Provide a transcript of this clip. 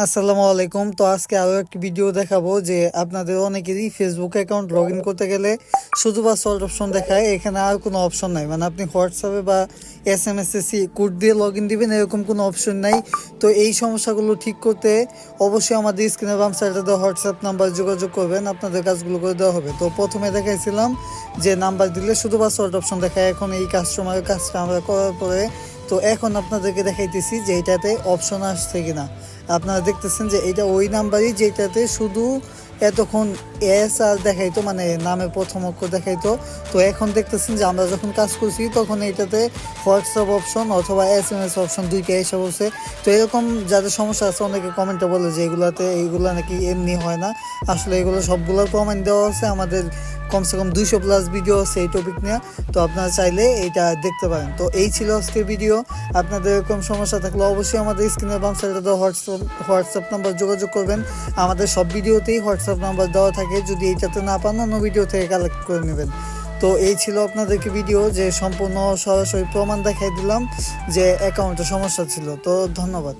আসসালামু আলাইকুম। তো আজকে আরও একটি ভিডিও দেখাবো যে আপনাদের অনেকেরই ফেসবুক অ্যাকাউন্ট লগ ইন করতে গেলে শুধু বা সল্ট অপশন দেখায়, এখানে আর কোনো অপশন নাই। মানে আপনি হোয়াটসঅ্যাপে বা SMS কোড দিয়ে লগ ইন দিবেন, এরকম কোনো অপশন নাই। তো এই সমস্যাগুলো ঠিক করতে অবশ্যই আমাদের স্ক্রিনে বাম সাইডে দেওয়া হোয়াটসঅ্যাপ নাম্বার যোগাযোগ করবেন, আপনাদের কাজগুলো করে দেওয়া হবে। তো প্রথমে দেখাইছিলাম যে নাম্বার দিলে শুধু বা সল্ট অপশন দেখায়, এখন এই কাস্টমারের কাজটা আমরা করার পরে তো এখন আপনাদেরকে দেখাইতেছি যে এটাতে অপশন আসছে কিনা। আপনারা দেখতেছেন যে এটা ওই নাম্বারই যেটাতে শুধু এতক্ষণ আর দেখাইতো, মানে নামের প্রথম অক্ষর দেখাইতো। তো এখন দেখতেছেন যে আমরা যখন কাজ করছি তখন এইটাতে হোয়াটসঅ্যাপ অপশন অথবা SMS অপশন দুইটাই এসে বলছে। তো এরকম যাদের সমস্যা আছে অনেকে কমেন্টে বলে যে এইগুলো নাকি এমনি হয় না। আসলে এগুলো সবগুলোর কমেন্ট দেওয়া আছে, আমাদের কমসে কম 200+ ভিডিও আছে এই টপিক নিয়ে। তো আপনারা চাইলে এইটা দেখতে পারেন। তো এই ছিল আজকের ভিডিও। আপনাদের এরকম সমস্যা থাকলে অবশ্যই আমাদের স্ক্রিনের বাম সাইডে দেওয়া হোয়াটসঅ্যাপ নাম্বার যোগাযোগ করবেন। আমাদের সব ভিডিওতেই হোয়াটসঅ্যাপ নাম্বার দেওয়া থাকে, যদি এইটাতে না পান অন্য ভিডিও থেকে কালেক্ট করে নেবেন। তো এই ছিল আপনাদেরকে ভিডিও, যে সম্পূর্ণ সরাসরি প্রমাণ দেখাই দিলাম যে অ্যাকাউন্টে সমস্যা ছিল। তো ধন্যবাদ।